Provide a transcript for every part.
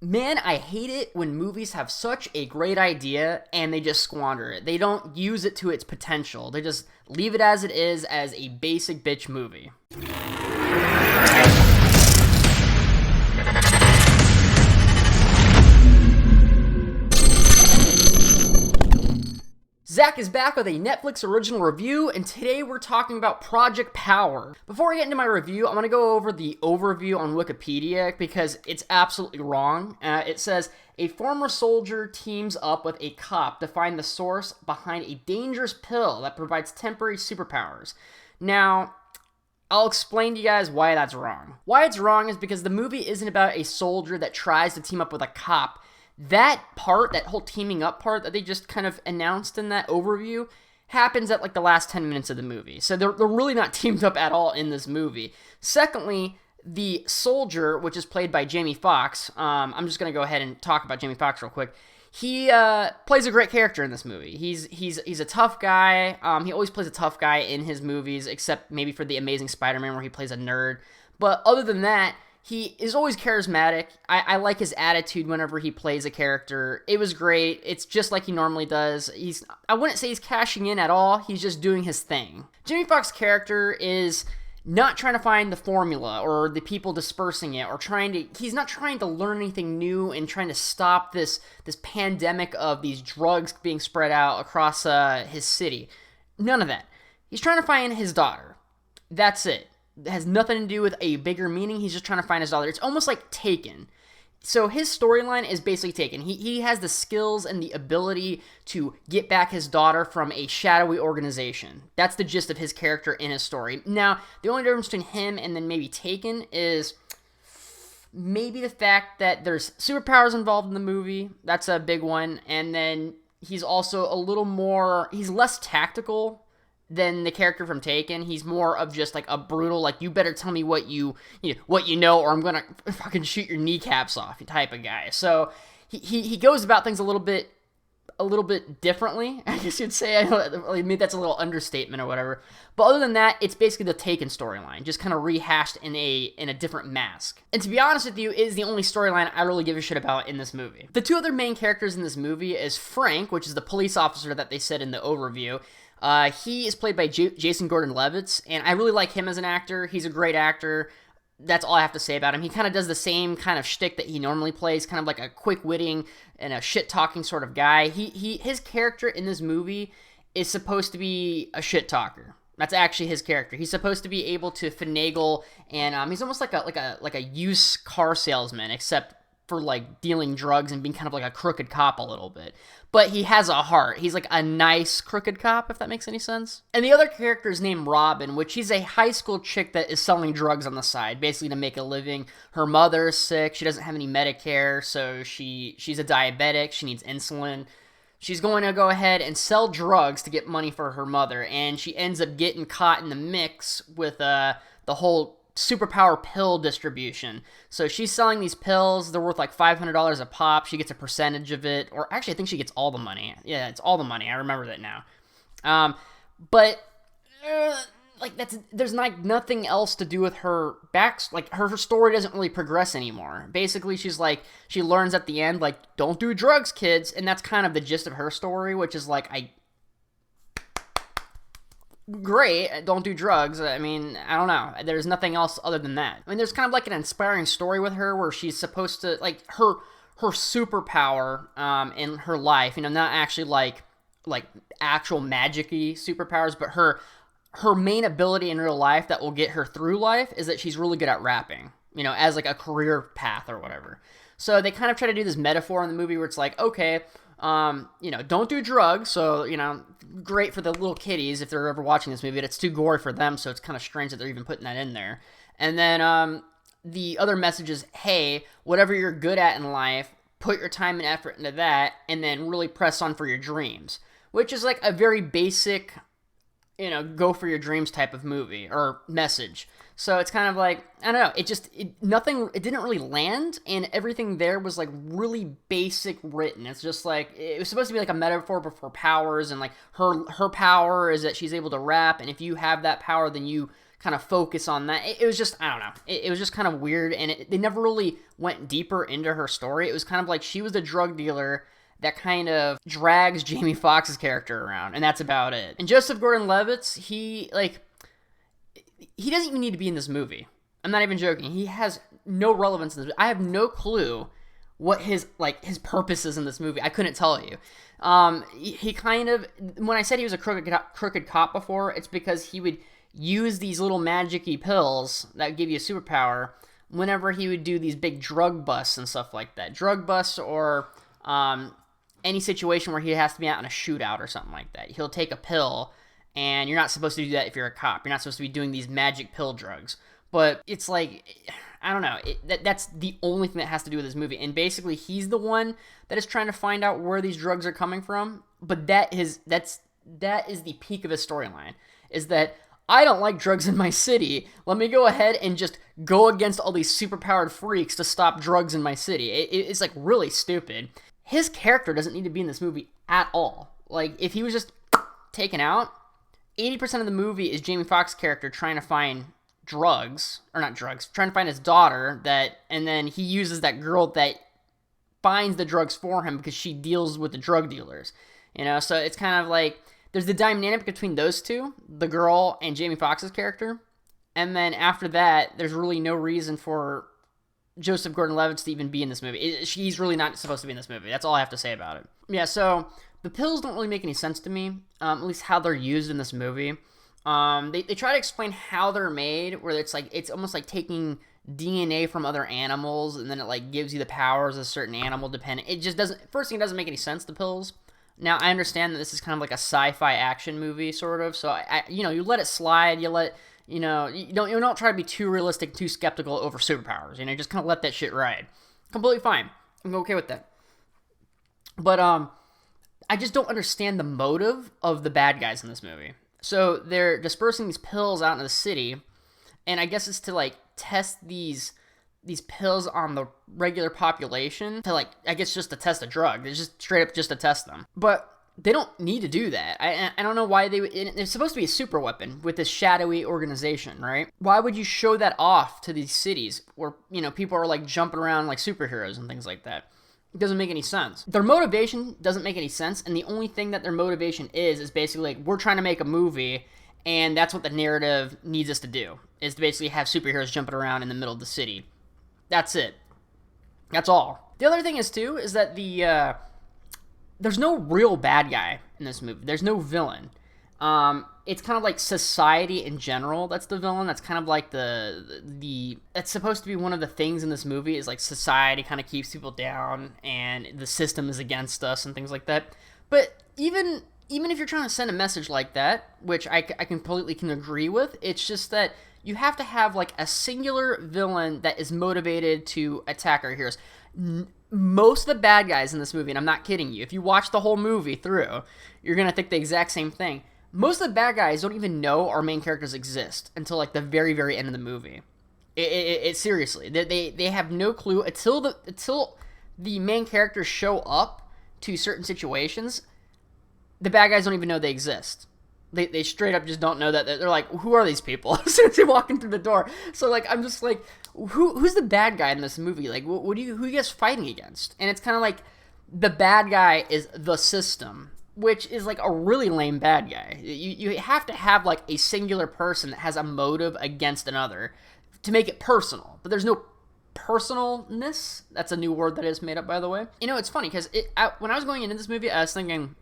Man, I hate it when movies have such a great idea and they just squander it. They don't use it to its potential. They just leave it as it is as a basic bitch movie. Zach is back with a Netflix original review, and today we're talking about Project Power. Before I get into my review, I'm going to go over the overview on Wikipedia because it's absolutely wrong. It says, a former soldier teams up with a cop to find the source behind a dangerous pill that provides temporary superpowers. Now, I'll explain to you guys why that's wrong. Why it's wrong is because the movie isn't about a soldier that tries to team up with a cop. That part, that whole teaming up part that they just kind of announced in that overview, happens at like the last 10 minutes of the movie. So they're really not teamed up at all in this movie. Secondly, the soldier, which is played by Jamie Foxx, I'm just going to go ahead and talk about Jamie Foxx real quick. He plays a great character in this movie. He's a tough guy. He always plays a tough guy in his movies, except maybe for The Amazing Spider-Man where he plays a nerd. But other than that, he is always charismatic. I like his attitude whenever he plays a character. It was great. It's just like he normally does. I wouldn't say he's cashing in at all. He's just doing his thing. Jamie Foxx's character is not trying to find the formula or the people dispersing it or he's not trying to learn anything new and trying to stop this pandemic of these drugs being spread out across his city. None of that. He's trying to find his daughter. That's it. It has nothing to do with a bigger meaning. He's just trying to find his daughter. It's almost like Taken. So his storyline is basically Taken. He has the skills and the ability to get back his daughter from a shadowy organization. That's the gist of his character in his story. Now, the only difference between him and then maybe Taken is maybe the fact that there's superpowers involved in the movie. That's a big one. And then he's also he's less tactical than the character from Taken. He's more of just like a brutal, like, you better tell me what you know, or I'm gonna fucking shoot your kneecaps off type of guy. So he goes about things a little bit differently, I guess you'd say. Maybe that's a little understatement or whatever. But other than that, it's basically the Taken storyline, just kind of rehashed in a different mask. And to be honest with you, it is the only storyline I really give a shit about in this movie. The two other main characters in this movie is Frank, which is the police officer that they said in the overview. He is played by Jason Gordon-Levitt, and I really like him as an actor. He's a great actor. That's all I have to say about him. He kind of does the same kind of shtick that he normally plays, kind of like a quick-witting and a shit-talking sort of guy. His character in this movie is supposed to be a shit-talker. That's actually his character. He's supposed to be able to finagle, and he's almost like a used car salesman, except for like dealing drugs and being kind of like a crooked cop a little bit. But he has a heart. He's like a nice crooked cop, if that makes any sense. And the other character is named Robin, which she's a high school chick that is selling drugs on the side, basically to make a living. Her mother is sick. She doesn't have any Medicare, so she's a diabetic. She needs insulin. She's going to go ahead and sell drugs to get money for her mother, and she ends up getting caught in the mix with the whole superpower pill distribution. So she's selling these pills. They're worth like $500 a pop. She gets a percentage of it, or actually I think she gets all the money. Yeah, it's all the money. I remember that now. There's like nothing else to do with her her story doesn't really progress anymore. Basically, she learns at the end, like, don't do drugs, kids, and that's kind of the gist of her story, which is like, great, don't do drugs. I mean, I don't know. There's nothing else other than that. I mean, there's kind of like an inspiring story with her where she's supposed to, like, her superpower in her life, not actually like actual magic-y superpowers, but her main ability in real life that will get her through life is that she's really good at rapping, as like a career path or whatever. So they kind of try to do this metaphor in the movie where it's like, okay, don't do drugs, so, great for the little kiddies if they're ever watching this movie, but it's too gory for them, so it's kind of strange that they're even putting that in there. And then, the other message is, hey, whatever you're good at in life, put your time and effort into that, and then really press on for your dreams, which is like a very basic, go for your dreams type of movie, or message. So it's kind of like, I don't know, it didn't really land, and everything there was like really basic written. It's just like, it was supposed to be like a metaphor for powers, and like her power is that she's able to rap, and if you have that power, then you kind of focus on that. It was just, I don't know, it was just kind of weird, and they never really went deeper into her story. It was kind of like she was the drug dealer that kind of drags Jamie Foxx's character around, and that's about it. And Joseph Gordon-Levitt, he doesn't even need to be in this movie. I'm not even joking. He has no relevance in this. I have no clue what his purpose is in this movie. I couldn't tell you. He kind of, when I said he was a crooked cop before, it's because he would use these little magic-y pills that give you a superpower whenever he would do these big drug busts and stuff like that. Drug busts or any situation where he has to be out in a shootout or something like that. He'll take a pill, and you're not supposed to do that if you're a cop. You're not supposed to be doing these magic pill drugs. But it's like, I don't know, that's the only thing that has to do with this movie. And basically, he's the one that is trying to find out where these drugs are coming from. But that is the peak of his storyline, is that I don't like drugs in my city. Let me go ahead and just go against all these superpowered freaks to stop drugs in my city. It's like really stupid. His character doesn't need to be in this movie at all. Like, if he was just taken out, 80% of the movie is Jamie Foxx's character trying to find trying to find his daughter, and then he uses that girl that finds the drugs for him because she deals with the drug dealers, so it's kind of like there's the dynamic between those two, the girl and Jamie Foxx's character, and then after that there's really no reason for Joseph Gordon-Levitt to even be in this movie. He's really not supposed to be in this movie. That's all I have to say about it. Yeah, so the pills don't really make any sense to me, at least how they're used in this movie. They try to explain how they're made, where it's almost like taking DNA from other animals, and then it like gives you the powers of a certain animal depending. It just doesn't. First thing, it doesn't make any sense. The pills. Now I understand that this is kind of like a sci-fi action movie, sort of. So you let it slide. You don't try to be too realistic, too skeptical over superpowers. Just kind of let that shit ride. Completely fine. I'm okay with that. But I just don't understand the motive of the bad guys in this movie. So they're dispersing these pills out in the city, and I guess it's to like test these pills on the regular population to I guess just to test a drug. It's just straight up just to test them. But they don't need to do that. I don't know why it's supposed to be a super weapon with this shadowy organization, right? Why would you show that off to these cities where, people are like jumping around like superheroes and things like that? It doesn't make any sense. Their motivation doesn't make any sense, and the only thing that their motivation is basically like, we're trying to make a movie, and that's what the narrative needs us to do, is to basically have superheroes jumping around in the middle of the city. That's it. That's all. The other thing is, too, is that there's no real bad guy in this movie. There's no villain. It's kind of like society in general that's the villain. That's kind of like that's supposed to be one of the things in this movie, is like society kind of keeps people down and the system is against us and things like that. But even if you're trying to send a message like that, which I completely can agree with, it's just that you have to have like a singular villain that is motivated to attack our heroes. Most of the bad guys in this movie, and I'm not kidding you, if you watch the whole movie through, you're going to think the exact same thing. Most of the bad guys don't even know our main characters exist until like the very, very end of the movie. It seriously, they have no clue until the main characters show up to certain situations. The bad guys don't even know they exist. They straight up just don't know that. They're like, who are these people? As soon as they walk in through the door. So like, I'm just like, who's the bad guy in this movie? Like, who are you guys fighting against? And it's kind of like the bad guy is the system, which is like a really lame bad guy. You have to have like a singular person that has a motive against another to make it personal. But there's no personalness. That's a new word that is made up, by the way. It's funny because when I was going into this movie, I was thinking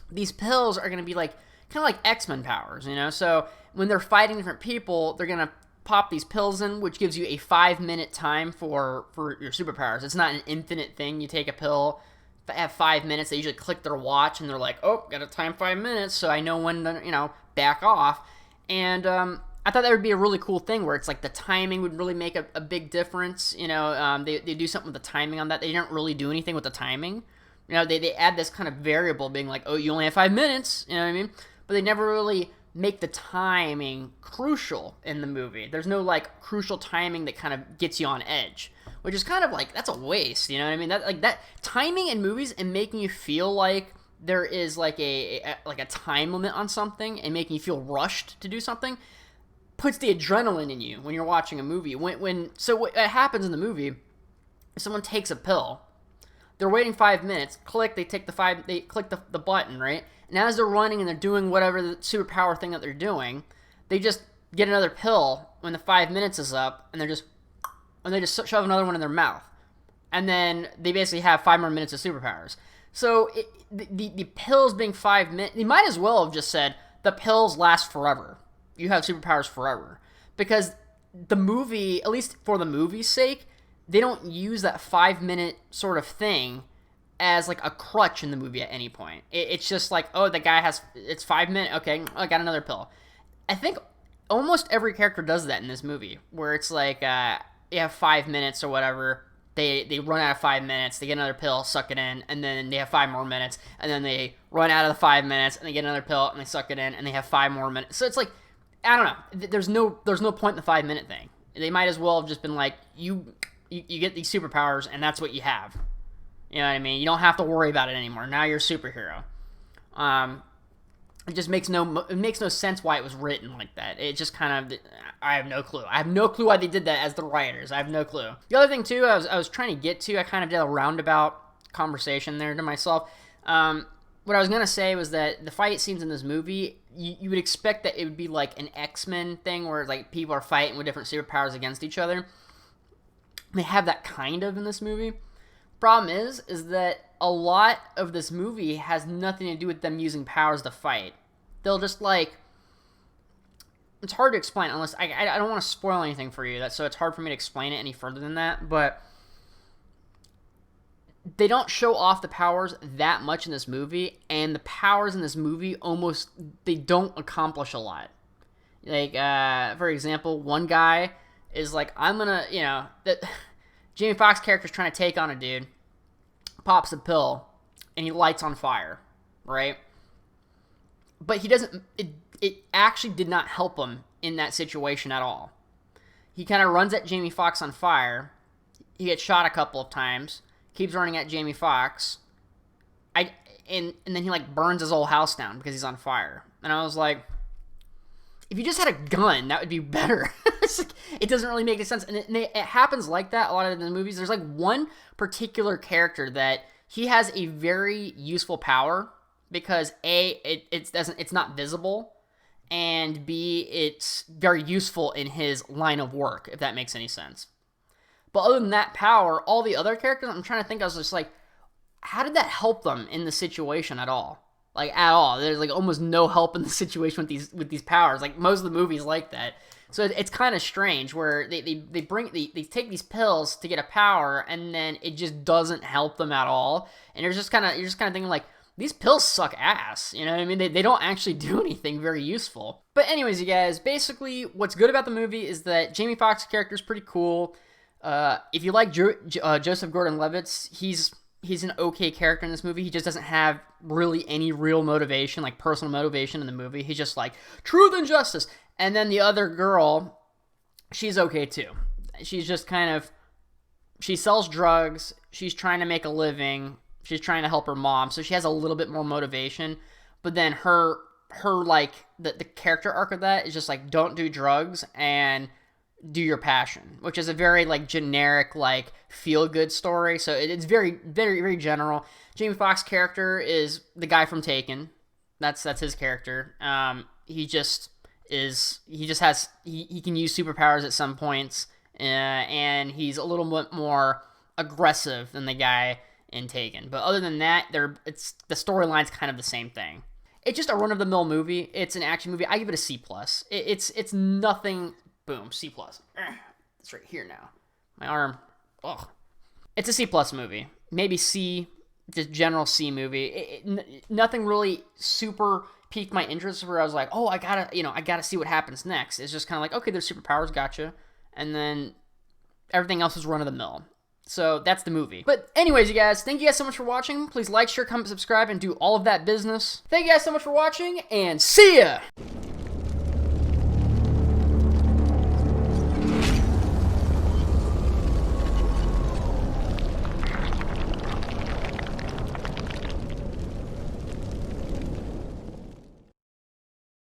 these pills are going to be like kind of like X-Men powers, So when they're fighting different people, they're going to pop these pills in, which gives you a 5-minute time for your superpowers. It's not an infinite thing. You take a pill, have 5 minutes. They usually click their watch and they're like, oh, got a time 5 minutes, so I know when to, back off. And I thought that would be a really cool thing where it's like the timing would really make a big difference. They do something with the timing on that. They didn't really do anything with the timing. They add this kind of variable being like, oh, you only have 5 minutes. You know what I mean? But they never really make the timing crucial in the movie. There's no like crucial timing that kind of gets you on edge, which is kind of like, that's a waste. You know what I mean? That timing in movies and making you feel like there is like a time limit on something and making you feel rushed to do something. puts the adrenaline in you when you're watching a movie. So what happens in the movie, if someone takes a pill, they're waiting 5 minutes, they click the button, right? And as they're running and they're doing whatever the superpower thing that they're doing, they just get another pill when the 5 minutes is up, and they just shove another one in their mouth. And then they basically have 5 more minutes of superpowers. So the pills being 5 minutes, they might as well have just said, the pills last forever. You have superpowers forever. Because the movie, at least for the movie's sake, they don't use that 5 minute sort of thing as like a crutch in the movie at any point. It's just like, oh, the guy it's 5 minutes, okay, I got another pill. I think almost every character does that in this movie, where it's like, you have 5 minutes or whatever, they run out of 5 minutes, they get another pill, suck it in, and then they have 5 more minutes, and then they run out of the 5 minutes, and they get another pill, and they suck it in, and they have 5 more minutes. So it's like, I don't know, there's no point in the 5 minute thing. They might as well have just been like, you get these superpowers, and that's what you have. You know what I mean? You don't have to worry about it anymore. Now you're a superhero. It just makes no sense why it was written like that. It just kind of, I have no clue. I have no clue why they did that as the writers. I have no clue. The other thing too, I was trying to get to, I kind of did a roundabout conversation there to myself. What I was gonna say was that the fight scenes in this movie, you would expect that it would be like an X-Men thing where like people are fighting with different superpowers against each other. They have that kind of in this movie. Problem is that a lot of this movie has nothing to do with them using powers to fight. They'll just like, it's hard to explain unless I don't want to spoil anything for you, so it's hard for me to explain it any further than that, but they don't show off the powers that much in this movie, and the powers in this movie they don't accomplish a lot. Like, for example, one guy is like, I'm gonna, that Jamie Foxx character's trying to take on a dude, pops a pill, and he lights on fire, right? But he doesn't, it actually did not help him in that situation at all. He kind of runs at Jamie Foxx on fire, he gets shot a couple of times, keeps running at Jamie Foxx, and then he like burns his whole house down because he's on fire. And I was like, if you just had a gun, that would be better. It doesn't really make any sense. And it happens like that a lot of the movies. There's like one particular character that he has a very useful power because A, it's not visible, and B, it's very useful in his line of work, if that makes any sense. But other than that power, all the other characters, I'm trying to think, I was just like, how did that help them in the situation at all? Like, at all. There's like almost no help in the situation with these powers. Like, most of the movies like that. So it's kind of strange where they take these pills to get a power, and then it just doesn't help them at all. And you're just kind of thinking like, these pills suck ass. You know what I mean? They don't actually do anything very useful. But anyways, you guys, basically what's good about the movie is that Jamie Foxx's character is pretty cool. If you like Joseph Gordon-Levitt, he's an okay character in this movie. He just doesn't have really any real motivation, like personal motivation in the movie. He's just like, truth and justice. And then the other girl, she's okay too. She's just kind of, she sells drugs. She's trying to make a living. She's trying to help her mom. So she has a little bit more motivation. But then her like, the character arc of that is just like, don't do drugs and do your passion, which is a very like generic like feel-good story. So it's very, very, very general. Jamie Foxx's character is the guy from Taken. That's his character. He can use superpowers at some points, and he's a little bit more aggressive than the guy in Taken. But other than that, the storyline's kind of the same thing. It's just a run-of-the-mill movie. It's an action movie. I give it a C+. It's nothing. Boom, C+. It's right here now. My arm. Ugh. It's a C+ movie. Maybe C, just general C movie. Nothing really super piqued my interest where I was like, oh, I gotta see what happens next. It's just kind of like, okay, there's superpowers, gotcha. And then everything else is run-of-the-mill. So that's the movie. But anyways, you guys, thank you guys so much for watching. Please like, share, comment, subscribe, and do all of that business. Thank you guys so much for watching, and see ya!